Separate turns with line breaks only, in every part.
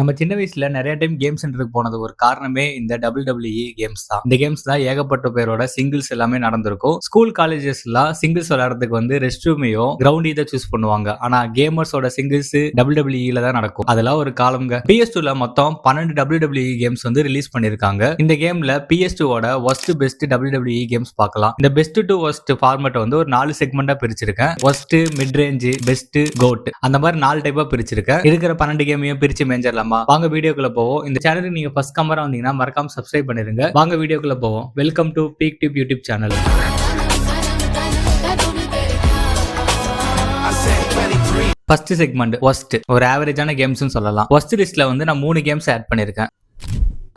நம்ம சின்ன வயசுல நெறைய டைம் கேம் சென்டருக்கு போனது ஒரு காரணமே இந்த WWE கேம்ஸ் தான். இந்த கேம்ஸ் தான் ஏகப்பட்ட பேரோட சிங்கிள்ஸ் எல்லாமே நடந்திருக்கும். ஸ்கூல் காலேஜஸ்லாம் சிங்கிள்ஸ் விளையாடுறதுக்கு வந்து ரெஸ்ட் ரூமையும் கிரவுண்டையும் தான் சூஸ் பண்ணுவாங்க. ஆனா கேமர்ஸோட சிங்கிள்ஸ் WWE தான் நடக்கும். அதெல்லாம் ஒரு காலம்ங்க. PS2ல மொத்தம் 12 WWE கேம்ஸ் வந்து ரிலீஸ் பண்ணிருக்காங்க. இந்த கேம்ல PS2ஓட worst best WWE கேம்ஸ் பார்க்கலாம். இந்த பெஸ்ட் டு worst ஃபார்மேட் வந்து ஒரு 4 செக்மெண்டா பிரிச்சிருக்கேன். worst, mid range, best, goat அந்த மாதிரி 4 டைப்பா பிரிச்சிருக்கேன். இருக்கிற 12 கேமையும் பிரிச்சு மேஞ்சர்லாம். வாங்க வீடியோக்குள்ள போவோம். இந்த சேனலுக்கு நீங்க ஃபர்ஸ்ட் கமரா வந்தீங்கன்னா மறக்காம சப்ஸ்கிரைப் பண்ணிருங்க. வாங்க வீடியோக்குள்ள போவோம். Welcome to peak tube YouTube channel. First segment worst. ஒரு ஆவரேஜான கேம்ஸ்னு சொல்லலாம். worst லிஸ்ட்ல வந்து நான் 3 கேம்ஸ் ஆட் பண்ணிருக்கேன்.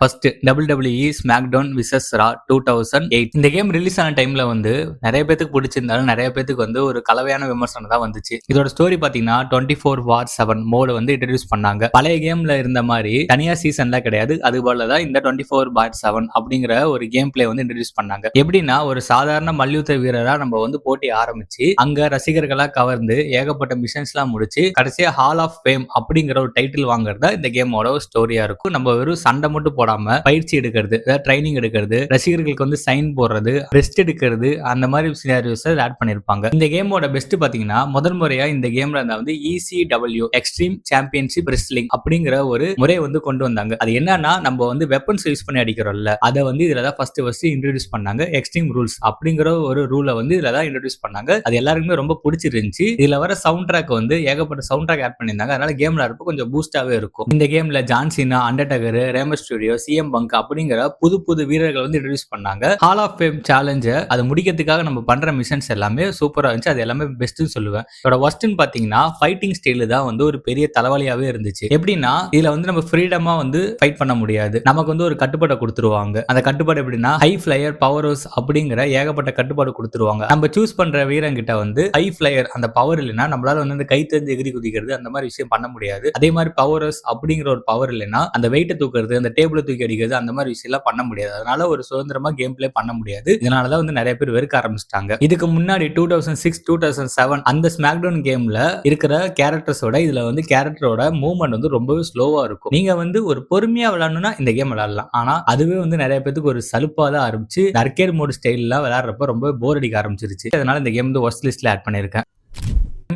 ஃபர்ஸ்ட் WWE ஸ்மாக்டவுன் விசஸ் ரா 2008. இந்த கேம் ரிலீஸ் ஆன டைம்ல வந்து நிறைய பேத்துக்கு பிடிச்சிருந்தாலும் நிறைய பேத்துக்கு வந்து ஒரு கலவையான விமர்சனம் தான் வந்துச்சு. இதோட ஸ்டோரி பாத்தீங்கன்னா 24/7 மோடு வந்து இன்ட்ரடியூஸ் பண்ணாங்க. பழைய கேம்ல இருந்த மாதிரி தனியா சீசன்லாம் கிடையாது. அது போலதான் இந்த 24/7 அப்படிங்கிற ஒரு கேம் பிளே வந்து இன்ட்ரடியூஸ் பண்ணாங்க. எப்படின்னா ஒரு சாதாரண மல்யுத்த வீரரா நம்ம வந்து போட்டி ஆரம்பிச்சு அங்க ரசிகர்களா கவர்ந்து ஏகப்பட்ட மிஷன்ஸ் எல்லாம் முடிச்சு கடைசியா ஹால் ஆஃப் ஃபேம் அப்படிங்கிற ஒரு டைட்டில் வாங்குறதா இந்த கேமோட ஸ்டோரியா இருக்கும். நம்ம வெறும் சண்டை மட்டும் போடாம பயிற்சி எடுக்கிறது, ட்ரைனிங் எடுக்கிறது, ரசிகர்களுக்கு வந்து சைன் போடுறது, ரெஸ்ட் எடுக்கிறது, அந்த மாதிரி சினாரியோஸ் ஆட் பண்ணிருப்பாங்க. இந்த கேமோட பெஸ்ட் பாத்தீங்கன்னா முதல் முறையா இந்த கேம்ல வந்து ECW எக்ஸ்ட்ரீம் சாம்பியன்ஷிப் ரெஸ்லிங் அப்படிங்கிற ஒரு முறை வந்து கொண்டு வந்தாங்க. அது என்னன்னா நம்ம வந்து வெப்பன்ஸ் யூஸ் பண்ணி அடிக்கிறோம்ல, அதை வந்து இதுல தான் ஃபர்ஸ்ட் இன்ட்ரோடியூஸ் பண்ணாங்க. எக்ஸ்ட்ரீம் ரூல்ஸ் அப்படிங்கிற ஒரு ரூலை வந்து இதுல தான் இன்ட்ரோடியூஸ் பண்ணாங்க. அது எல்லாருக்குமே ரொம்ப பிடிச்சிருந்துச்சு. இதுல வர சவுண்ட் ட்ராக் வந்து ஏகப்பட்ட சவுண்ட் ட்ராக் ஆட் பண்ணியிருந்தாங்க. அதனால கேம்ல இருப்ப கொஞ்சம் பூஸ்டாவே இருக்கும். இந்த கேம்ல John Cena, Undertaker, Raymer studio, CM bunk அப்படிங்கிற புது வீரர்கள் வந்து இன்ட்ரோடியூஸ் பண்ணாங்க. ஹால் ஆஃப் ஃபேம் சேலஞ்ச அது முடிக்கிறதுக்காக நம்ம பண்ற மிஷன்ஸ் எல்லாமே சூப்பரா இருந்துச்சு. அது எல்லாமே பெஸ்ட்னு சொல்லுவேன். இதோட வொர்ஸ்ட்னு பாத்தீங்கன்னா ஃபைட்டிங் ஸ்டைல் தான் வந்து ஒரு பெரிய தலைவலியாவே இருந்துச்சு. எப்படின்னா இதுல வந்து நம்ம ஃப்ரீடமா வந்து ஃபைட் பண்ண முடியாது. நமக்கு வந்து ஒரு கட்டுப்பாடை கொடுத்துருவாங்க. அந்த கட்டுப்பாடு எப்படின்னா ஹை ஃபிளையர், பவர் ஹவுஸ் அப்படிங்கிற ஏகப்பட்ட கட்டுப்பாடு கொடுத்துருவாங்க. நம்ம சூஸ் பண்ற வீரன் கிட்ட வந்து ஹை ஃபிளையர் அந்த பவர் இல்லைன்னா நம்மளால வந்து அந்த கை தெரிஞ்சு எகிரி குதிக்கிறது அந்த மாதிரி விஷயம் பண்ண முடியாது. அதே மாதிரி பவர் ஹவுஸ் அப்படிங்கிற ஒரு பவர் இல்லைன்னா அந்த வெயிட்டை தூக்குறது, அந்த டேபிளை தூக்கி அடிக்கிறது அந்த மாதிரி விஷயம் எல்லாம் பண்ண முடியாது. அதனால ஒரு சுதந்திரமா கேம் பிளே பண்ண முடியாது. இதனாலதான் வந்து நிறைய பேர் வெறுக்க ஆரம்பிச்சிட்டாங்க. இதுக்கு முன்னாடி 2006, 2007 அந்த ஸ்மாக்டவுன் கேம்ல இருக்கிற கேரக்டர்ஸோட இதுல வந்து கேரக்டரோட மூவ்மெண்ட் வந்து ரொம்பவே ஸ்லோவா இருக்கும். நீங்க வந்து ஒரு பொறுமையா விளையாடணும்னா இந்த கேம் விளையாடலாம். ஆனா அதுவே வந்து நிறைய பேருக்கு ஒரு சலுப்பா தான் ஆரம்பிச்சு அர்கேட் மோட் ஸ்டைல்ல விளையாடுறப்ப ரொம்ப போர் அடிக்க ஆரம்பிச்சிருச்சு. அதனால இந்த கேம் வந்து வொர்ஸ்ட் லிஸ்ட்ல ஆட் பண்ணிருக்கேன்.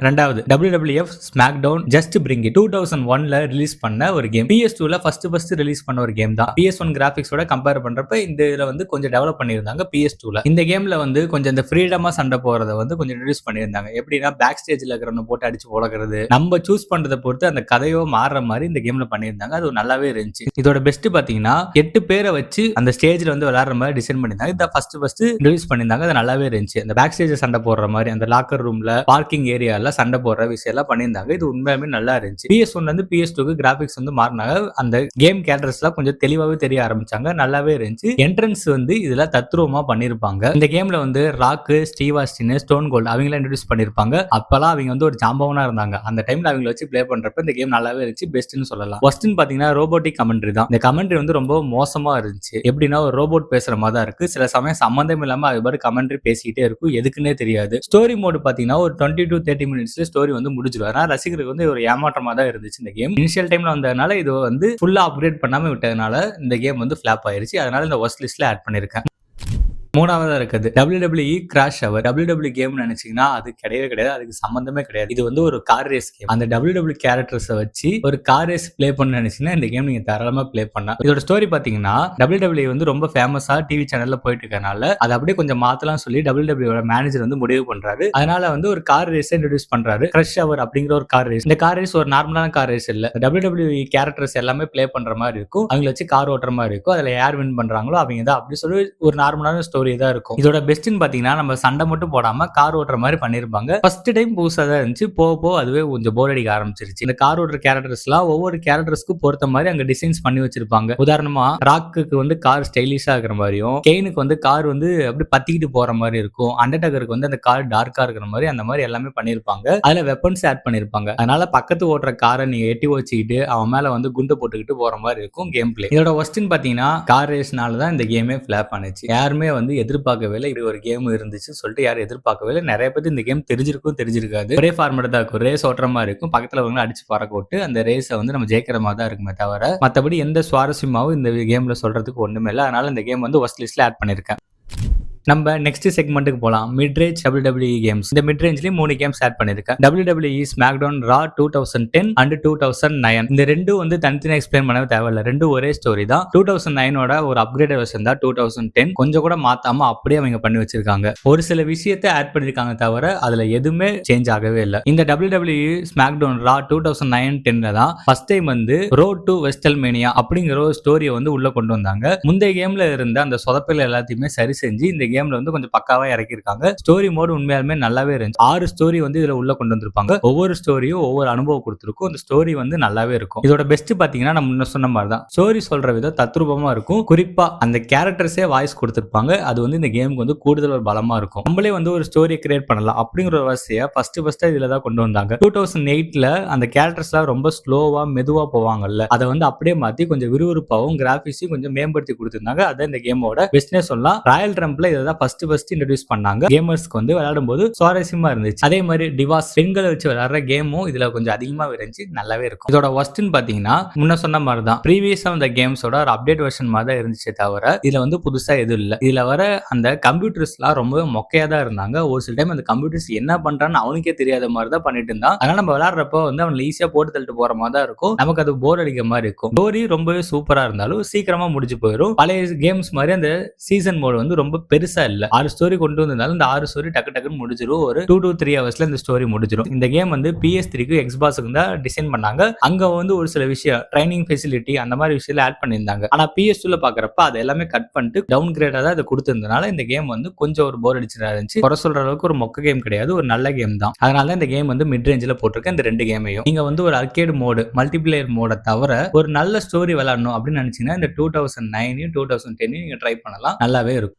ரெண்டாவது WWF SmackDown just bring it 2001ல ரிலீஸ் பண்ண ஒரு கேம். PS2ல ஃபர்ஸ்ட் ரிலீஸ் பண்ண ஒரு கேம் தான். PS1 கிராபிக்ஸோட கம்பேர் பண்றப்ப இந்த இதுல வந்து கொஞ்சம் டெவலப் பண்ணியிருந்தாங்க PS2ல. இந்த கேம்ல வந்து கொஞ்சம் இந்த ஃப்ரீடமா சண்டை போறத வந்து கொஞ்சம் இன்ட்ரோடியூஸ் பண்ணியிருந்தாங்க. எப்படின்னா பேக் ஸ்டேஜ்ல இருக்கிறவங்க போட்டு அடிச்சு உலகிறது, நம்ம சூஸ் பண்றதை பொறுத்து அந்த கதையோ மாறுற மாதிரி இந்த கேம்ல பண்ணியிருந்தாங்க. அது நல்லாவே இருந்துச்சு. இதோட பெஸ்ட் பாத்தீங்கன்னா 8 பேரை வச்சு அந்த ஸ்டேஜ்ல வந்து விளையாடுற மாதிரி டிசைன் பண்ணியிருந்தாங்க. இதை ஃபர்ஸ்ட் இன்ட்ரோடியூஸ் பண்ணியிருந்தாங்க. அது நல்லாவே இருந்துச்சு. அந்த பேக் ஸ்டேஜ் சண்டை போடுற மாதிரி, அந்த லாக்கர் ரூம்ல, பார்க்கிங் ஏரியால சண்டை போடுற விஷயம் எல்லாம் பண்ணியிருந்தாங்க. இது உண்மையாலுமே நல்லா இருந்துச்சு. PS1 இருந்து PS2க்கு கிராபிக்ஸ் வந்து மாறினாங்க. அந்த கேம் கேரக்டர்ஸ் எல்லாம் கொஞ்சம் தெளிவாவே தெரிய ஆரம்பிச்சாங்க. நல்லாவே இருந்துச்சு. என்ட்ரன்ஸ் வந்து இதுல தத்ரூபமா பண்ணிருப்பாங்க. இந்த கேம்ல வந்து Rock, Steve Austin, Stone Cold அவங்கள இன்ட்ரோடியூஸ் பண்ணிருப்பாங்க. அப்பெல்லாம் அவங்க வந்து ஒரு ஜாம்பவனா இருந்தாங்க. அந்த டைம்ல அவங்கள வச்சு பிளே பண்றப்ப இந்த கேம் நல்லாவே இருந்துச்சு. பெஸ்ட்னு சொல்லலாம். ஃபர்ஸ்ட்னு பாத்தீங்கன்னா ரோபோட்டிக் கமெண்ட்ரி தான். இந்த கமெண்ட்ரி வந்து ரொம்ப மோசமா இருந்துச்சு. எப்படின்னா ஒரு ரோபோட் பேசுற மாதிரி தான் இருக்கு. சில சமயம் சம்பந்தம் இல்லாம அது மாதிரி கமெண்ட்ரி பேசிக்கிட்டே இருக்கும். எதுக்குன்னே தெரியாது. ஸ்டோரி மோடு பாத்தீங்கன்னா ஒரு 20 to 30 மினிட்ஸ்ல ஸ்டோரி வந்து முடிஞ்சிடும். அதனால ரசிகருக்கு வந்து ஒரு ஏமாற்றமா தான் இருந்துச்சு இந்த கேம். இனிஷியல் டைம்ல வந்ததுனால இது வந்து ஃபுல்லா அப்கிரேட் பண்ணாம விட்டதுனால இந்த கேம் வந்து ஃபிளாப் ஆயிருச்சு. அதனால இந்த வொர்ஸ்ட் லிஸ்ட்ல ஆட் பண்ணிருக்கேன். மூணாவதா இருக்குது WWE கிராஷ் அவர். WWE கேம் நினைச்சீங்கன்னா அது கிடையவே கிடையாது. அதுக்கு சம்பந்தமே கிடையாது. இது வந்து ஒரு கார் ரேஸ் கேம். அந்த WWE கேரக்டர்ஸை வச்சு ஒரு கார் ரேஸ் பிளே பண்ண நினைச்சீங்கன்னா இந்த கேம் நீங்க தாராளமா பிளே பண்ணலாம். இதோட ஸ்டோரி பாத்தீங்கன்னா WWE வந்து ரொம்ப ஃபேமஸா டிவி சேனல்ல போயிட்டு இருக்கனால அதை அப்படியே கொஞ்சம் மாத்தலாம் சொல்லி WWE மேனேஜர் வந்து முடிவு பண்றாரு. அதனால வந்து ஒரு கார் ரேஸ் இன்ட்ரோடியூஸ் பண்றாரு. கிரஷ் அவர் அப்படிங்கிற ஒரு கார் ரேஸ். இந்த கார் ரேஸ் ஒரு நார்மலான கார் ரேஸ் இல்ல. WWE கேரக்டர்ஸ் எல்லாமே பிளே பண்ற மாதிரி இருக்கும். அவங்களை வச்சு கார் ஓட்டுற மாதிரி இருக்கும். அதுல யார் வின் பண்றாங்களோ அவங்க தான் அப்படி சொல்லி ஒரு நார்மலான ஸ்டோரி தான் இருக்கும். இதோட பெஸ்ட்னு பாத்தீங்கன்னா நம்ம சண்டை மட்டும் போடாம கார் ஓட்டுற மாதிரி பண்ணிருப்பாங்க. ஃபர்ஸ்ட் டைம் புதுசா தான் இருந்துச்சு. போக அதுவே கொஞ்சம் போர் அடிக்க ஆரம்பிச்சிருச்சு. இந்த கார் ஓட்டுற கேரக்டர்ஸ் எல்லாம் ஒவ்வொரு கேரக்டர்ஸ்க்கு பொறுத்த மாதிரி அங்க டிசைன்ஸ் பண்ணி வச்சிருப்பாங்க. உதாரணமா ராக்குக்கு வந்து கார் ஸ்டைலிஷா இருக்கிற மாதிரியும், கெயினுக்கு வந்து கார் வந்து அப்படி பத்திக்கிட்டு போற மாதிரி இருக்கும், அண்டர்டேக்கருக்கு வந்து அந்த கார் டார்க்கா இருக்கிற மாதிரி அந்த மாதிரி எல்லாமே பண்ணிருப்பாங்க. அதுல வெப்பன்ஸ் ஆட் பண்ணிருப்பாங்க. அதனால பக்கத்து ஓட்டுற காரை நீங்க எட்டி வச்சுக்கிட்டு அவன் மேல வந்து குண்டு போட்டுக்கிட்டு போற மாதிரி இருக்கும் கேம் பிளே. இதோட வொர்ஸ்ட்னு பாத்தீங்கன்னா கார் ரேஸ்னால தான் இந்த கேமே ஃபிளாப் ஆனிச்சு. யாருமே வந்து வந்து எதிர்பார்க்கவே இல்லை. இப்படி ஒரு கேம் இருந்துச்சுன்னு சொல்லிட்டு யாரும் எதிர்பார்க்கவே இல்லை. நிறைய பேர் இந்த கேம் தெரிஞ்சிருக்காது. ஒரே ஃபார்மேட் தான் இருக்கும். ரேஸ் ஓட்டுற மாதிரி இருக்கும். பக்கத்துல அவங்க அடிச்சு பறக்க விட்டு அந்த ரேஸை வந்து நம்ம ஜெயிக்கிற மாதிரி தான் இருக்குமே தவிர மற்றபடி எந்த சுவாரஸ்யமாவும் இந்த கேம்ல சொல்றதுக்கு ஒண்ணுமே இல்லை. அதனால இந்த கேம் வந்து ஒர்ஸ்ட் லிஸ்ட்ல ஆட் பண்ணிருக்கேன். நம்ம நெக்ஸ்ட் செக்மெண்ட்டுக்கு போலாம். Mid range WWE games. இந்த மிட் ரேஞ்ச்லயும் 3 கேம்ஸ் ஆட் பண்ணிருக்கேன். WWE SmackDown Raw 2010 and 2009. இந்த ரெண்டும் வந்து தனித்தனியா எக்ஸ்பிளைன் பண்ணவே தேவையில்லை. ரெண்டும் ஒரே ஸ்டோரி தான். 2009ஓட ஒரு அப்கிரேட் வெர்ஷன் தான் 2010. கொஞ்சம் கூட மாத்தாம அப்படியே அவங்க பண்ணி வச்சிருக்காங்க. ஒரு சில விஷயத்தை ஆட் பண்ணிருக்காங்க தவிர அதுல எதுவுமே சேஞ்ச் ஆகவே இல்லை. இந்த WWE SmackDown Raw 2009-10ல தான் ஃபர்ஸ்ட் டைம் வந்து ரோட் டு வெஸ்டல்மேனியா அப்படிங்கிற ஒரு ஸ்டோரியை வந்து உள்ள கொண்டு வந்தாங்க. முந்தைய கேம்ல இருந்த அந்த சொதப்பல் எல்லாத்தையுமே சரி செஞ்சு இந்த கேம்ல வந்து கொஞ்சம் பக்காவா இறக்கிருக்காங்க. ஸ்டோரி மோட் உண்மையாலுமே நல்லாவே இருந்துச்சு. 6 ஸ்டோரி வந்து இதுல உள்ள கொண்டு வந்திருப்பாங்க. ஒவ்வொரு ஸ்டோரியும் ஒவ்வொரு அனுபவம் கொடுத்திருக்கும். அந்த ஸ்டோரி வந்து நல்லாவே இருக்கும். இதோட பெஸ்ட் பாத்தீங்கன்னா நம்ம முன்ன சொன்ன மாதிரி தான். ஸ்டோரி சொல்ற விதம் தத்ரூபமா இருக்கும். குறிப்பா அந்த கேரக்டர்ஸே வாய்ஸ் கொடுத்திருப்பாங்க. அது வந்து இந்த கேமுக்கு வந்து கூடுதல் ஒரு பலமா இருக்கும். நம்மளே வந்து ஒரு ஸ்டோரியை கிரியேட் பண்ணலாம் அப்படிங்கிற ஒரு வசதியை ஃபர்ஸ்ட் இதுல தான் கொண்டு வந்தாங்க. 2008ல அந்த கேரக்டர்ஸ்லாம் ரொம்ப ஸ்லோவா மெதுவா போவாங்கல்ல, அதை வந்து அப்படியே மாத்தி கொஞ்சம் விறுவிறுப்பாவும் கிராபிக்ஸையும் கொஞ்சம் மேம்படுத்தி கொடுத்திருந்தாங்க. அதான் இந்த கேமோட பெஸ்ட்னே சொல்லலாம். ராயல் ரம்பிள் இதை ஃபர்ஸ்ட் இன்ட்ரோடியூஸ் பண்ணாங்க. கேமர்ஸ்க்கு வந்து விளையாடும் போது சுவாரஸ்யமா இருந்துச்சு. அதே மாதிரி டிவாஸ் பெண்களை வச்சு விளையாடுற கேமும் இதுல கொஞ்சம் அதிகமா இருந்துச்சு. நல்லாவே இருக்கும். இதோட ஒர்ஸ்ட்னு பாத்தீங்கன்னா முன்ன சொன்ன மாதிரி தான். ப்ரீவியஸா அந்த கேம்ஸோட ஒரு அப்டேட் வெர்ஷன் மாதிரி தான் இருந்துச்சே தவிர இதுல வந்து புதுசா எதுவும் இல்லை. இதுல வர அந்த கம்ப்யூட்டர்ஸ் எல்லாம் ரொம்பவே மொக்கையா தான் இருந்தாங்க. ஒரு சில டைம் அந்த கம்ப்யூட்டர்ஸ் என்ன பண்றான்னு அவனுக்கே தெரியாத மாதிரி தான் பண்ணிட்டு இருந்தான். அதனால நம்ம விளையாடுறப்போ வந்து அவன் ஈஸியா போட்டு தள்ளிட்டு போற மாதிரி தான் இருக்கும். நமக்கு அது போர் அடிக்கிற மாதிரி இருக்கும். ஸ்டோரி ரொம்பவே சூப்பரா இருந்தாலும் சீக்கிரமா முடிஞ்சு போயிடும். பழைய கேம்ஸ் மாதிரி அந்த சீசன் மோட் வந்து ரொம்ப பெருசா இல்ல. 6 ஸ்டோரி கொண்டு வந்ததால இந்த 6 ஸ்டோரி டக்குன்னு முடிஞ்சிரும். ஒரு 2 to 3 ஹவர்ஸ்ல இந்த ஸ்டோரி முடிஞ்சிரும். இந்த கேம் வந்து PS3க்கு Xboxக்கு தான் டிசைன் பண்ணாங்க. அங்க வந்து ஒரு சில விஷயம் ட்ரைனிங் ஃபெசிலிட்டி அந்த மாதிரி விஷயத்துல ஆட் பண்ணியிருந்தாங்க. ஆனா PS2ல பாக்குறப்ப அது எல்லாமே கட் பண்ணிட்டு டவுன் கிரேடா தான் இதை கொடுத்திருந்தனால இந்த கேம் வந்து கொஞ்சம் ஒரு போர் அடிச்சுதான் இருந்துச்சு. குறை சொல்ற அளவுக்கு ஒரு மொக்க கேம் கிடையாது, ஒரு நல்ல கேம் தான். அதனால இந்த கேம் வந்து மிட் ரேஞ்சில போட்டிருக்கேன். இந்த 2 கேமையும் நீங்க வந்து ஒரு அர்கேட் மோடு மல்டிபிளேயர் மோட தவிர ஒரு நல்ல ஸ்டோரி விளையாடணும் அப்படின்னு நினைச்சீங்கன்னா இந்த 2009 2010 நீங்க ட்ரை பண்ணலாம். நல்லாவே இருக்கும்.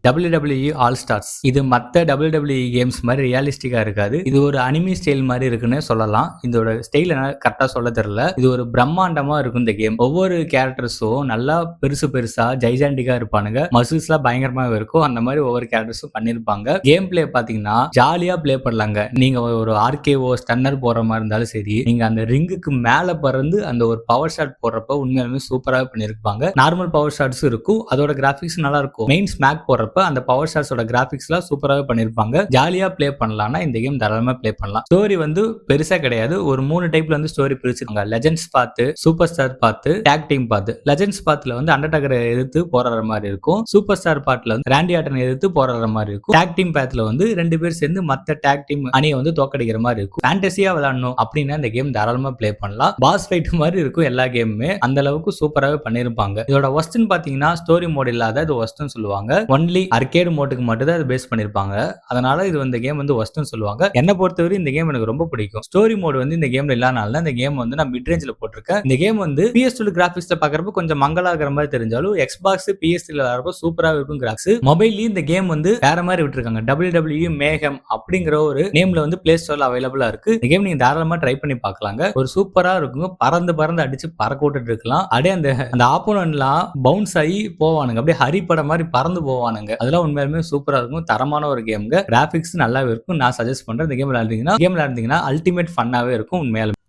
WWE all stars. இது மற்ற WWE கேம்ஸ் மாதிரி ரியலிஸ்டிக்கா இருக்காது. இது ஒரு அனிமி ஸ்டைல் மாதிரி இருக்குன்னு சொல்லலாம். இதோட ஸ்டைல் என்ன கரெக்டா சொல்ல தெரியல. இது ஒரு பிரம்மாண்டமா இருக்கும் இந்த கேம். ஒவ்வொரு கேரக்டர்ஸும் நல்லா பெருசா ஜைஜாண்டிக்கா இருப்பானுங்க. மசில்ஸ் எல்லாம் பயங்கரமா இருக்கும். அந்த மாதிரி ஒவ்வொரு கேரக்டர்ஸும் பண்ணிருப்பாங்க. கேம் பிளே பாத்தீங்கன்னா ஜாலியா பிளே பண்ணலாங்க. நீங்க ஒரு RKO ஸ்டன்னர் போற மாதிரி இருந்தாலும் சரி, நீங்க அந்த ரிங்குக்கு மேல பறந்து அந்த ஒரு பவர் ஷாட் போடுறப்ப உண்மையாலுமே சூப்பராக பண்ணிருப்பாங்க. நார்மல் பவர் ஷாட்ஸ் இருக்கும். அதோட கிராபிக்ஸ் நல்லா இருக்கும். மெயின் ஸ்மாக் போடுறப்ப அந்த பவர் ஷாட்ஸோட கிராபிக்ஸ் எல்லாம் சூப்பராகவே பண்ணிருப்பாங்க. ஜாலியா பிளே பண்ணலாம்னா இந்த கேம் தாராளமா பிளே பண்ணலாம். ஸ்டோரி வந்து பெருசா கிடையாது. ஒரு 3 டைப்ல வந்து ஸ்டோரி பிரிச்சிருக்காங்க. லெஜெண்ட்ஸ் பார்த்து, சூப்பர் ஸ்டார் பார்த்து, டாக் டீம் பார்த்து. லெஜெண்ட்ஸ் பார்ட்ல வந்து அண்டர்டேக்கரை எதிர்த்து போராடுற மாதிரி இருக்கும். சூப்பர் ஸ்டார் பார்ட்ல வந்து ராண்டி ஆர்டனை எதிர்த்து போராடுற மாதிரி இருக்கும். டாக் டீம் பார்ட்ல வந்து 2 பேர் சேர்ந்து மத்த டாக் டீம் அணியை வந்து தோக்கடிக்கிற மாதிரி இருக்கும். ஃபேண்டசியா விளையாடணும் அப்படின்னா இந்த கேம் தாராளமா பிளே பண்ணலாம். பாஸ் ஃபைட் மாதிரி இருக்கும் எல்லா கேமுமே. அந்த அளவுக்கு சூப்பராகவே பண்ணிருப்பாங்க. இதோட ஒஸ்ட்னு பாத்தீங்கன்னா ஸ்டோரி மோட் இல்லாத இது ஒஸ்ட்னு சொல்லுவாங்க. ஒன்லி அர்கேட் மோட்டுக்கு மட்டும் தான் பேஸ் பண்ணிருப்பாங்க. அதனால இது இந்த கேம் வந்து ஒஸ்ட்னு சொல்லுவாங்க. என்ன பொறுத்தவரை இந்த கேம் எனக்கு ரொம்ப பிடிக்கும். ஸ்டோரி மோட் வந்து இந்த கேம்ல இல்லாதனால இந்த கேம் வந்து நான் மிட் ரேஞ்சில போட்டிருக்கேன். இந்த கேம் வந்து PS2 கிராபிக்ஸ்ல பாக்குறப்ப கொஞ்சம் மங்கலாகிற மாதிரி தெரிஞ்சாலும் Xbox PS3ல வரப்ப சூப்பரா இருக்கும் கிராபிக்ஸ். மொபைல்லயும் இந்த கேம் வந்து வேற மாதிரி விட்டுருக்காங்க. WWE மேகம் அப்படிங்கிற ஒரு நேம்ல வந்து பிளே ஸ்டோர்ல அவைலபிளா இருக்கு. இந்த கேம் நீங்க தாராளமா ட்ரை பண்ணி பார்க்கலாங்க. ஒரு சூப்பரா இருக்கும். பறந்து அடிச்சு பறக்க விட்டுட்டு இருக்கலாம். அப்படியே அந்த ஆப்போனன்ட்லாம் பவுன்ஸ் ஆகி போவானுங்க. அப்படியே ஹரிப்பட மாதிரி பறந்து போவானுங்க. அதெல்லாம் உண்மையாலுமே சூப்பரா இருக்கும். தரமான ஒரு கேம்ங்க. கிராபிக்ஸ் நல்லாவே இருக்கும். நான் சஜஸ்ட் பண்றேன். இந்த கேம் விளையாடுறீங்கன்னா அல்டிமேட் ஃபன்னாவே இருக்கும் உண்மையாலுமே.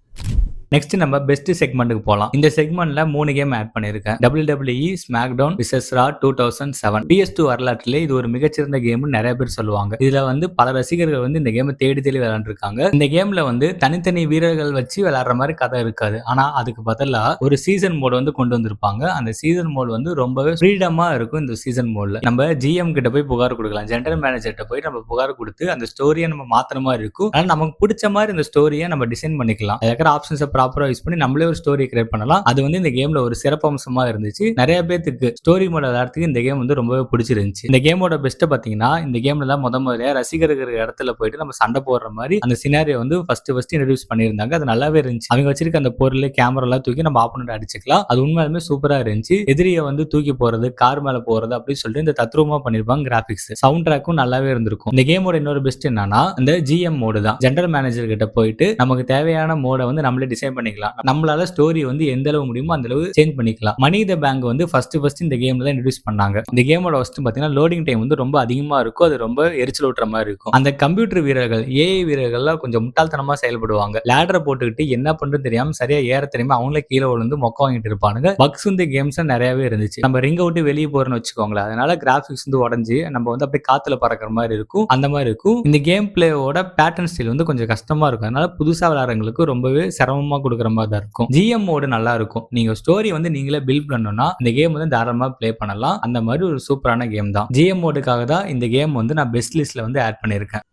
நெக்ஸ்ட் நம்ம பெஸ்ட் செக்மெண்ட்டுக்கு போலாம். இந்த செக்மெண்ட்ல 3 கேம் ஆட் பண்ணிருக்கேன். WWE SmackDown vs Raw 2007. PS2 வரலாற்றிலே இது ஒரு மிகச்சிறந்த கேம்னு நிறைய பேர் சொல்லுவாங்க. இதுல வந்து பல ரசிகர்கள் வந்து இந்த கேமை தேடி விளையாண்டுருக்காங்க. இந்த கேம்ல வந்து தனித்தனி வீரர்கள் வச்சு விளையாடுற மாதிரி கதை இருக்காது. ஆனா அதுக்கு பதிலா ஒரு சீசன் மோட் வந்து கொண்டு வந்திருப்பாங்க. அந்த சீசன் மோட் வந்து ரொம்பவே ஃப்ரீடமா இருக்கும். இந்த சீசன் மோட்ல நம்ம GM கிட்ட போய் புகார் கொடுக்கலாம். ஜெனரல் மேனேஜர்கிட்ட போய் நம்ம புகார் கொடுத்து அந்த ஸ்டோரியை நம்ம மாத்திர மாதிரி இருக்கும். ஆனா நமக்கு பிடிச்ச மாதிரி இந்த ஸ்டோரியை நம்ம டிசைன் பண்ணிக்கலாம். இருக்கிற ஆப்ஷன்ஸ் ப்ராப்பரா யூஸ் பண்ணி நம்மளே ஒரு ஸ்டோரி கிரியேட் பண்ணலாம். அது வந்து இந்த கேம்ல ஒரு சிறப்பம்சமா இருந்துச்சு. நிறைய பேருக்கு ஸ்டோரி மோட் விளையாடுறதுக்கு இந்த கேம் வந்து ரொம்பவே பிடிச்சிருந்துச்சு. இந்த கேமோட பெஸ்ட் பாத்தீங்கன்னா இந்த கேம்ல தான் முதல்ல ரசிகர்கள் இடத்துல போயிட்டு நம்ம சண்டை போடுற மாதிரி அந்த சினாரியோ வந்து ஃபர்ஸ்ட் இன்ட்ரோடியூஸ் பண்ணியிருந்தாங்க. அது நல்லாவே இருந்துச்சு. அவங்க வச்சிருக்க அந்த பொருள் கேமரா எல்லாம் தூக்கி நம்ம ஆப்போனன்ட் அடிச்சுக்கலாம். அது உண்மையாலுமே சூப்பரா இருந்துச்சு. எதிரியை வந்து தூக்கி போறது, கார் மேல போறது அப்படின்னு சொல்லிட்டு இந்த தத்ரூபமா பண்ணிருப்பாங்க. கிராபிக்ஸ் சவுண்ட் ட்ராக்கும் நல்லாவே இருந்திருக்கும். இந்த கேமோட இன்னொரு பெஸ்ட் என்னன்னா இந்த GM மோடு தான். ஜெனரல் மேனேஜர் கிட்ட போயிட்டு நமக்கு தேவையான மோட வந்து நம்மளே டிசைன் டிசைன் பண்ணிக்கலாம். நம்மளால ஸ்டோரி வந்து எந்த அளவு முடியுமோ அந்த அளவு சேஞ்ச் பண்ணிக்கலாம். மணி த பேங்க் வந்து ஃபர்ஸ்ட் இந்த கேம்ல தான் இன்ட்ரோடியூஸ் பண்ணாங்க. இந்த கேமோட ஃபர்ஸ்ட் பாத்தீங்கன்னா லோடிங் டைம் வந்து ரொம்ப அதிகமா இருக்கும். அது ரொம்ப எரிச்சல் ஊட்டுற மாதிரி இருக்கும். அந்த கம்ப்யூட்டர் வீரர்கள் ஏஐ வீரர்கள்லாம் கொஞ்சம் முட்டாள்தனமா செயல்படுவாங்க. லேடரை போட்டுக்கிட்டு என்ன பண்றது தெரியாம சரியா ஏற தெரியாம அவங்களே கீழே விழுந்து மொக்க வாங்கிட்டு இருப்பானுங்க. பக்ஸ் இந்த கேம்ஸ் நிறையவே இருந்துச்சு. நம்ம ரிங்க விட்டு வெளியே போறோம்னு வச்சுக்கோங்களேன், அதனால கிராபிக்ஸ் வந்து உடஞ்சி நம்ம வந்து அப்படியே காத்துல பறக்கிற மாதிரி இருக்கும். அந்த மாதிரி இருக்கும். இந்த கேம் பிளேயோட பேட்டர்ன் ஸ்டைல் வந்து கொஞ்சம் கஷ்டமா இருக்கும். அதனால புதுசா விளையாடுறவங்களுக்கு ரொம்பவே சிரமமா கொடுக்குற மாதிரி தான் இருக்கும். ஜிஎம் மோடு நல்லா இருக்கும். நீங்க ஸ்டோரி வந்து நீங்களே பில்ட் பண்ணணும்னா இந்த கேம் வந்து தாராளமா ப்ளே பண்ணலாம். அந்த மாதிரி ஒரு சூப்பரான கேம் தான். ஜிஎம் மோடுக்காக தான் இந்த கேம் வந்து நான் பெஸ்ட் லிஸ்ட்ல வந்து ஆட் பண்ணியிருக்கேன்.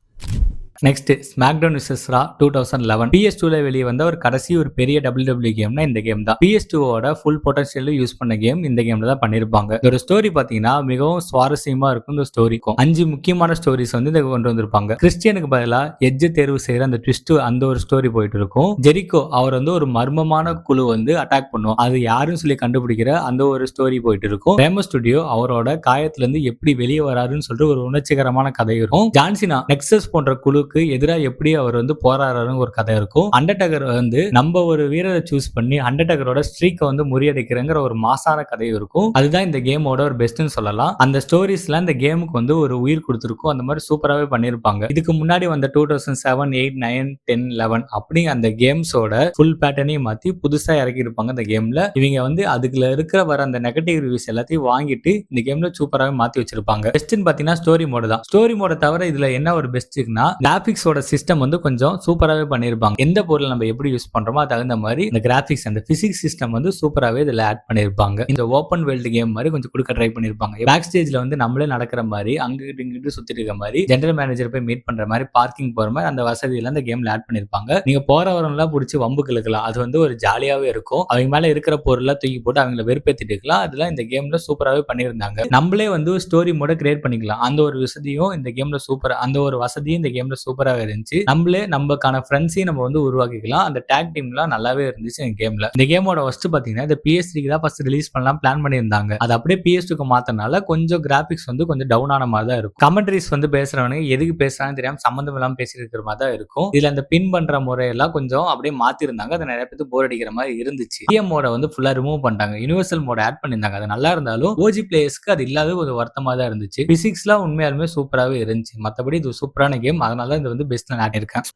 நெக்ஸ்ட் ஸ்மாக்டவுன் விசஸ் ரா 2011 PS2ல வெளியே வந்த ஒரு கடைசி ஒரு பெரிய WWE கேம்னா இந்த கேம் தான். PS2ஓட ஃபுல் பொட்டன்ஷியல் யூஸ் பண்ண கேம் இந்த கேம்ல தான் பண்ணிருப்பாங்க. ஒரு ஸ்டோரி பாத்தீங்கன்னா மிகவும் சுவாரஸ்யமா இருக்கும். இந்த ஸ்டோரிக்கும் 5 முக்கியமான ஸ்டோரிஸ் வந்து இதை கொண்டு வந்திருப்பாங்க. கிறிஸ்டியனுக்கு பதிலா எட்ஜ் தேர்வு செய்யற அந்த ட்விஸ்ட் அந்த ஒரு ஸ்டோரி போயிட்டு இருக்கும். ஜெரிகோ அவர் வந்து ஒரு மர்மமான குழு வந்து அட்டாக் பண்ணும். அது யாருன்னு சொல்லி கண்டுபிடிக்கிற அந்த ஒரு ஸ்டோரி போயிட்டு இருக்கும். ரேமோ ஸ்டுடியோ அவரோட காயத்துல இருந்து எப்படி வெளியே வராருன்னு சொல்லிட்டு ஒரு உணர்ச்சிகரமான கதை இருக்கும். ஜான்சினா நெக்ஸஸ் போன்ற குழு எதிராக எப்படி அவர் வந்து போராடுறாருன்னு ஒரு கதை இருக்கும். அண்டர்டேக்கர் வந்து நம்ம ஒரு வீரரை சூஸ் பண்ணி அண்டர்டேக்கரோட ஸ்ட்ரீக்கை வந்து முறியடிக்கிறங்கிற ஒரு மாசான கதையும் இருக்கும். அதுதான் இந்த கேமோட ஒரு பெஸ்ட்னு சொல்லலாம். அந்த ஸ்டோரிஸ்ல இந்த கேமுக்கு வந்து ஒரு உயிர் கொடுத்திருக்கும். அந்த மாதிரி சூப்பராகவே பண்ணிருப்பாங்க. இதுக்கு முன்னாடி வந்த 2007, 8, 9, 10, 11 அப்படி அந்த கேம்ஸோட ஃபுல் பேட்டர்னையும் மாத்தி புதுசா இறக்கி இருப்பாங்க. இந்த கேம்ல இவங்க வந்து அதுக்குள்ள இருக்கிற வர அந்த நெகட்டிவ் ரிவ்யூஸ் எல்லாத்தையும் வாங்கிட்டு இந்த கேம்ல சூப்பராகவே மாத்தி வச்சிருப்பாங்க. பெஸ்ட்னு பாத்தீங்கன்னா ஸ்டோரி மோடு தான். ஸ்டோரி மோட தவிர இதுல என்ன ஒரு பெஸ்ட்னா கிராபிக்ஸோட சிஸ்டம் வந்து கொஞ்சம் சூப்பராகவே பண்ணிருப்பாங்க. எந்த பொருள் நம்ம எப்படி யூஸ் பண்றோமோ அது தகுந்த மாதிரி இந்த கிராபிக்ஸ் அந்த பிசிக்ஸ் சிஸ்டம் வந்து சூப்பராகவே இதுல ஆட் பண்ணிருப்பாங்க. இந்த ஓப்பன் வேர்ல்டு கேம் மாதிரி கொஞ்சம் கொடுக்க ட்ரை பண்ணிருப்பாங்க. பேக் ஸ்டேஜ்ல வந்து நம்மளே நடக்கிற மாதிரி அங்கிட்டு இங்கிட்டு சுத்திட்டு இருக்க மாதிரி ஜெனரல் மேனேஜர் போய் மீட் பண்ற மாதிரி பார்க்கிங் போற மாதிரி அந்த வசதி எல்லாம் இந்த கேம்ல ஆட் பண்ணிருப்பாங்க. நீங்க போறவரெல்லாம் பிடிச்சி வம்பு கிழக்கலாம். அது வந்து ஒரு ஜாலியாவே இருக்கும். அவங்க மேல இருக்கிற பொருளை தூக்கி போட்டு அவங்களை வெறுப்பேத்திட்டு இருக்கலாம். அதெல்லாம் இந்த கேம்ல சூப்பராகவே பண்ணியிருந்தாங்க. நம்மளே வந்து ஸ்டோரி மோட கிரியேட் பண்ணிக்கலாம். அந்த ஒரு வசதியும் இந்த கேம்ல சூப்பரா அந்த ஒரு வசதியும் இந்த கேம்ல சூப்பராக இருந்துச்சு. நம்மளே நமக்கான ஃப்ரெண்ட்ஸையும் நம்ம வந்து உருவாக்கிக்கலாம். அந்த டேக் டீம்லாம் நல்லாவே இருந்துச்சு இந்த கேம்ல. இந்த கேமோட ஃபர்ஸ்ட் பாத்தீங்கன்னா இந்த PS3 தான் ஃபர்ஸ்ட் ரிலீஸ் பண்ணலாம் பிளான் பண்ணியிருந்தாங்க. அது அப்படியே PS2க்கு மாத்தனால கொஞ்சம் கிராபிக்ஸ் வந்து கொஞ்சம் டவுன் ஆன மாதிரி தான் இருக்கும். கமெண்ட்ரிஸ் வந்து பேசுறவனுக்கு எதுக்கு பேசுறான்னு தெரியாம சம்பந்தம் இல்லாம பேசிட்டு இருக்கிற மாதிரி தான் இருக்கும். இதுல அந்த பின் பண்ற முறையெல்லாம் கொஞ்சம் அப்படியே மாத்திருந்தாங்க. அது நிறைய பேருக்கு போர் அடிக்கிற மாதிரி இருந்துச்சு. GM மோட வந்து ஃபுல்லா ரிமூவ் பண்ணிட்டாங்க. யுனிவர்சல் மோட ஆட் பண்ணியிருந்தாங்க. அது நல்லா இருந்தாலும் OG பிளேயர்ஸ்க்கு அது இல்லாத ஒரு வருத்தமா தான் இருந்துச்சு. பிசிக்ஸ்லாம் உண்மையாலுமே சூப்பராகவே இருந்துச்சு. மற்றபடி இது சூப்பரான கேம். அதனால இது வந்து பெஸ்ட் நான் இருக்கேன்.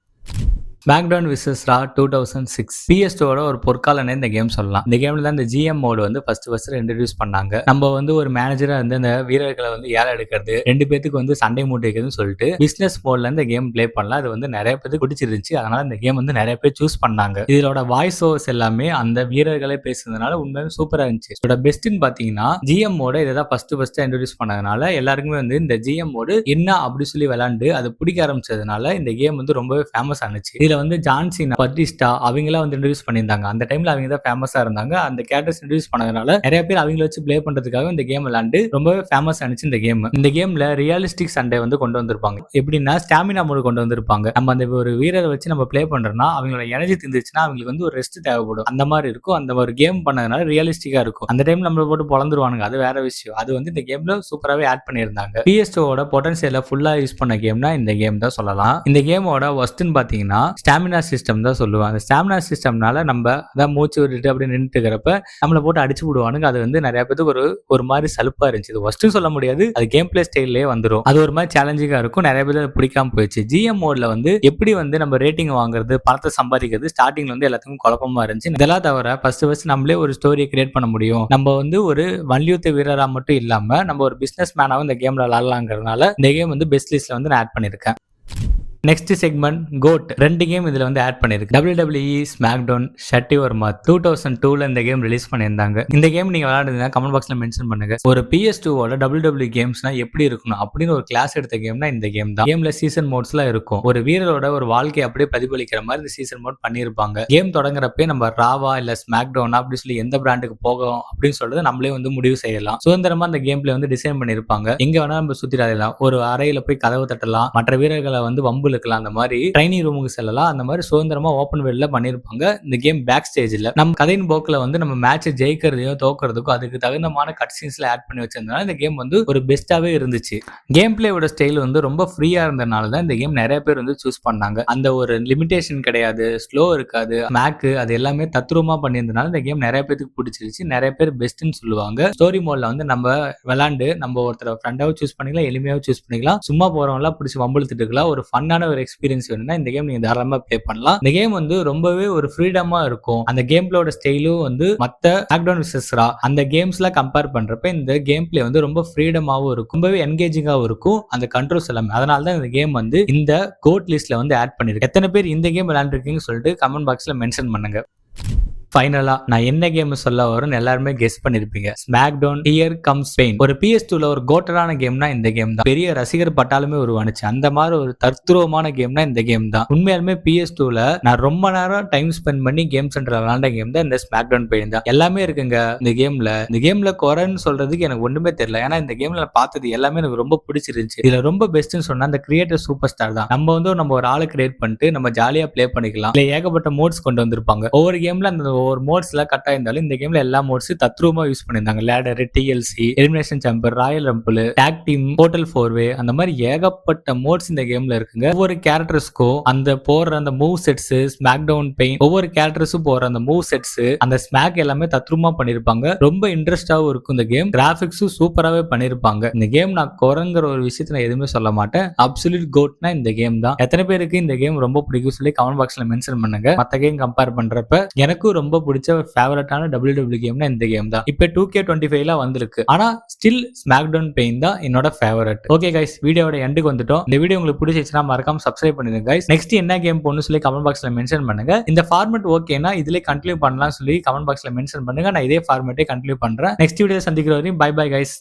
ஸ்மாக்டவுன் விசஸ் ரா 2006 PS2ஓட ஒரு பொற்காலனே இந்த கேம் சொல்லலாம். இந்த கேம்ல தான் இந்த GM மோடு வந்து ஃபர்ஸ்ட் இன்ட்ரோடியூஸ் பண்ணாங்க. நம்ம வந்து ஒரு மேனேஜரா இருந்து அந்த வீரர்களை வந்து ஏல எடுக்கிறது, 2 பேத்துக்கு வந்து சண்டை மூட்டை வைக்கிறதுன்னு சொல்லிட்டு பிசினஸ் மோட்ல இந்த கேம் பிளே பண்ணலாம். அது வந்து நிறைய பேருக்கு பிடிச்சிருந்துச்சு. அதனால இந்த கேம் வந்து நிறைய பேர் சூஸ் பண்ணாங்க. இதோட வாய்ஸ் ஓவர்ஸ் எல்லாமே அந்த வீரர்களே பேசுறதுனால உண்மையுமே சூப்பரா இருந்துச்சு. இதோட பெஸ்ட்னு பாத்தீங்கன்னா GM மோட இதான் ஃபர்ஸ்ட் இன்ட்ரோடியூஸ் பண்ணதுனால எல்லாருக்குமே வந்து இந்த GM மோடு என்ன அப்படி சொல்லி விளையாண்டு அது பிடிக்க ஆரம்பிச்சதுனால இந்த கேம் வந்து ரொம்பவே ஃபேமஸ் ஆனிச்சு. இதுல வந்து ஜான்சினா, பட்டிஸ்டா அவங்களாம் வந்து இன்ட்ரோடியூஸ் பண்ணியிருந்தாங்க. அந்த டைம்ல அவங்க தான் ஃபேமஸா இருந்தாங்க. அந்த கேரக்டர்ஸ் இன்ட்ரோடியூஸ் பண்ணதுனால நிறைய பேர் அவங்கள வச்சு ப்ளே பண்றதுக்காக இந்த கேம் விளையாண்டு ரொம்பவே ஃபேமஸ் ஆனிச்சு இந்த கேம். இந்த கேம்ல ரியலிஸ்டிக் சண்டை வந்து கொண்டு வந்திருப்பாங்க. எப்படின்னா ஸ்டாமினா மோடு கொண்டு வந்திருப்பாங்க. நம்ம அந்த ஒரு வீரரை வச்சு நம்ம ப்ளே பண்றோம்னா அவங்களோட எனர்ஜி தந்துச்சுன்னா அவங்களுக்கு வந்து ஒரு ரெஸ்ட் தேவைப்படும். அந்த மாதிரி இருக்கும். அந்த ஒரு கேம் பண்ணதுனால ரியலிஸ்டிக்கா இருக்கும். அந்த டைம்ல நம்ம போட்டு பொழந்துருவானுங்க. அது வேற விஷயம். அது வந்து இந்த கேம்ல சூப்பராகவே ஆட் பண்ணியிருந்தாங்க. PS2ஓட பொட்டன்ஷியலை ஃபுல்லா யூஸ் பண்ண கேம்னா இந்த கேம் தான் சொல்லலாம். இந்த கேமோட ஒஸ்ட்னு பாத்தீங்கன்னா ஸ்டாமினா சிஸ்டம் தான் சொல்லுவாங்க. அந்த ஸ்டாமினா சிஸ்டம்னால நம்ம அதான் மூச்சு விட்டுட்டு அப்படி நின்றுட்டு இருக்கிறப்ப நம்மளை போட்டு அடிச்சு விடுவானுங்க. அது வந்து நிறைய பேருக்கு ஒரு மாதிரி சலுப்பா இருந்துச்சு. இது ஒஸ்ட்னு சொல்ல முடியாது. அது கேம் பிளே ஸ்டைல்லே வந்துடும். அது ஒரு மாதிரி சேலஞ்சிங்கா இருக்கும். நிறைய பேர் பிடிக்காம போயிடுச்சு. GM மோட்ல வந்து எப்படி வந்து நம்ம ரேட்டிங் வாங்குறது, பணத்தை சம்பாதிக்கிறது ஸ்டார்டிங்ல வந்து எல்லாத்துக்கும் குழப்பமா இருந்துச்சு. இதெல்லாம் தவிர ஃபர்ஸ்ட் நம்மளே ஒரு ஸ்டோரியை கிரியேட் பண்ண முடியும். நம்ம வந்து ஒரு வன்லியூத்த வீரரா மட்டும் இல்லாம நம்ம ஒரு பிசினஸ் மேனாவும் இந்த கேம்ல விளாடலாங்கிறதுனால இந்த கேம் வந்து பெஸ்ட் லிஸ்ட்ல வந்து நான் ஆட் பண்ணிருக்கேன். நெக்ஸ்ட் செக்மெண்ட் கோட் 2 கேம் இதுல வந்து ஆட் பண்ணிருக்கு. WWE ஸ்மாக்டவுன் ஷட்டி ஒரு மாத் 2002ல இந்த கேம் ரிலீஸ் பண்ணியிருந்தாங்க. இந்த கேம் நீங்க விளையாடுறதுனா கமெண்ட் பாக்ஸ்ல மென்ஷன் பண்ணுங்க. ஒரு PS2ஓட WWE கேம்ஸ்னா எப்படி இருக்கணும் அப்படின்னு ஒரு கிளாஸ் எடுத்த கேம்னா இந்த கேம் தான். கேம்ல சீசன் மோட்ஸ்லாம் இருக்கும். ஒரு வீரரோட ஒரு வாழ்க்கையை அப்படியே பிரதிபலிக்கிற மாதிரி இந்த சீசன் மோட் பண்ணியிருப்பாங்க. கேம் தொடங்குறப்பே நம்ம ராவா இல்ல ஸ்மாக்டவுனா அப்படி சொல்லி எந்த பிராண்டுக்கு போகும் அப்படின்னு சொல்றது நம்மளே வந்து முடிவு செய்யலாம். சுதந்திரமா அந்த கேம் பிளே வந்து டிசைன் பண்ணிருப்பாங்க. எங்க வேணா நம்ம சுத்திடாதலாம். ஒரு அறையில போய் கதவு தட்டலாம். மற்ற வீரர்களை வந்து வம்புல இருக்கலாம், அந்த மாதிரி ட்ரைனிங் ரூமுக்கு செல்லலாம், அந்த மாதிரி சுதந்திரமா ஓப்பன் வேர்ல்ட்ல பண்ணிருப்பாங்க இந்த கேம் பேக் ஸ்டேஜ்ல. நம்ம கதையின் போக்குல வந்து நம்ம மேட்ச் ஜெயிக்கிறதையோ தோக்குறதுக்கோ அதுக்கு தகுந்தமான கட் சீன்ஸ்ல ஆட் பண்ணி வச்சிருந்தனால இந்த கேம் வந்து ஒரு பெஸ்ட்டாவே இருந்துச்சு. கேம் பிளேயோட ஸ்டைல் வந்து ரொம்ப ஃப்ரீயா இருந்தனால தான் இந்த கேம் நிறைய பேர் வந்து சூஸ் பண்ணாங்க. அந்த ஒரு லிமிடேஷன் கிடையாது, ஸ்லோ இருக்காது, மேக் அது எல்லாமே தத்ரூபமா பண்ணியிருந்தனால இந்த கேம் நிறைய பேருக்கு பிடிச்சிருச்சு. நிறைய பேர் பெஸ்ட்னு சொல்லுவாங்க. ஸ்டோரி மோட்ல வந்து நம்ம விளையாண்டு நம்ம ஒருத்தர் ஃப்ரெண்டாவும் சூஸ் பண்ணிக்கலாம், எளிமையாவும் சூஸ் பண்ணிக்கலாம், சும்மா போறவங்களாம் பிடிச்சி வம்பிழுத்துட்டு இருக்கலாம். ஒரு ஃபன்னான ஒரு எக்ஸ்பீரியன்ஸ் வேணும்னா இந்த கேம் நீங்க தாராளமா ப்ளே பண்ணலாம். இந்த கேம் வந்து ரொம்பவே ஒரு ஃப்ரீடமா இருக்கும். அந்த கேம் பிளேயோட ஸ்டைலும் வந்து மத்த ஸ்மாக்டவுன் விசஸ் ரா அந்த கேம்ஸ்ல கம்பேர் பண்றப்ப இந்த கேம் பிளே வந்து ரொம்ப ஃப்ரீடமாவும் இருக்கும், ரொம்பவே என்கேஜிங்காவும் இருக்கும் அந்த கண்ட்ரோல்ஸ் எல்லாமே. அதனால தான் இந்த கேம் வந்து இந்த கோட் லிஸ்ட்ல வந்து ஆட் பண்ணிருக்கு. எத்தனை பேர் இந்த கேம் விளையாண்டுருக்கீங்கன்னு சொல்லிட்டு கமெண்ட் பாக்ஸ்ல மென்ஷன் பண்ணுங்க. ஃபைனலா நான் என்ன கேம் சொல்ல வரும்னு எல்லாருமே கெஸ் பண்ணிருப்பீங்க. SmackDown here comes pain. ஒரு PS2ல ஒரு கோட்டரான கேம்னா இந்த கேம் தான். பெரிய ரசிகர் பட்டாலுமே உருவானுச்சு. அந்த மாதிரி ஒரு தத்ரூபமான கேம்னா இந்த கேம் தான். உண்மையாலுமே PS2ல நான் ரொம்ப நேரம் டைம் ஸ்பெண்ட் பண்ணி கேம் சென்டர்ல விளையாண்ட கேம் தான் இந்த ஸ்மாக்டவுன் பெயின் தான். எல்லாமே இருக்குங்க இந்த கேம்ல. இந்த கேம்ல குறைன்னு சொல்றதுக்கு எனக்கு ஒண்ணுமே தெரியல. ஏன்னா இந்த கேம்ல பார்த்தது எல்லாமே எனக்கு ரொம்ப பிடிச்சிருந்துச்சு. இதுல ரொம்ப பெஸ்ட்னு சொன்னா அந்த கிரியேட்டர் சூப்பர் ஸ்டார் தான். நம்ம ஒரு ஆளை கிரியேட் பண்ணிட்டு நம்ம ஜாலியா ப்ளே பண்ணிக்கலாம். இல்ல ஏகப்பட்ட மோட்ஸ் கொண்டு வந்திருப்பாங்க. ஒவ்வொரு கேம்ல அந்த ஒரு மோட்ஸ்ல கட் ஆயிருந்தாலும் இந்த கேம்ல எல்லா மோட்ஸும் தத்ரூபமா யூஸ் பண்ணியிருந்தாங்க. Ladder, TLC, elimination chamber, royal rumble, tag team, fatal 4-வே அந்த மாதிரி ஏகப்பட்ட மோட்ஸ் இந்த கேம்ல இருக்குங்க. ஒவ்வொரு கேரக்டர்ஸ்க்கும் அந்த போடுற அந்த move sets, SmackDown Pain ஒவ்வொரு கேரக்டர்ஸும் போற அந்த மூவ் செட்ஸ், அந்த ஸ்மாக் எல்லாமே தத்ரூபமா பண்ணிருப்பாங்க. ரொம்ப இன்ட்ரெஸ்டாவும் இருக்கும் இந்த கேம். கிராபிக்ஸும் சூப்பராகவே பண்ணிருப்பாங்க. இந்த கேம் நான் குறைங்கிற ஒரு விஷயத்த நான் எதுவுமே சொல்ல மாட்டேன். அப்சல்யூட் கோட்னா இந்த கேம் தான். எத்தனை பேருக்கு இந்த கேம் ரொம்ப பிடிக்கும் சொல்லி கமெண்ட் பாக்ஸ்ல மென்ஷன் பண்ணுங்க. மத்த கேம் கம்பேர் பண்றப்ப எனக்கும் ரொம்ப பிடிச்ச ஃபேவரட்டான WWE கேம்னா இந்த கேம் தான். இப்போ 2K25ல வந்திருக்கு. ஆனா ஸ்டில் ஸ்மாக்டவுன் பெயின் தான் என்னோட ஃபேவரட். ஓகே கைஸ், வீடியோட எண்டுக்கு வந்துட்டோம். இந்த வீடியோ உங்களுக்கு பிடிச்சிருச்சுனா மறக்காம சப்ஸ்கிரைப் பண்ணுங்க கைஸ். நெக்ஸ்ட் என்ன கேம் போடணும்னு சொல்லி கமெண்ட் பாக்ஸ்ல மென்ஷன் பண்ணுங்க. இந்த ஃபார்மட் ஓகேனா இதுல கண்டினியூ பண்ணலாம் சொல்லி கமெண்ட் பாக்ஸ்ல மென்ஷன் பண்ணுங்க. நான் இதே ஃபார்மேட்டே கண்டினியூ பண்றேன். நெக்ஸ்ட் வீடியோ சந்திக்கிற வரையும் பை பை கைஸ்.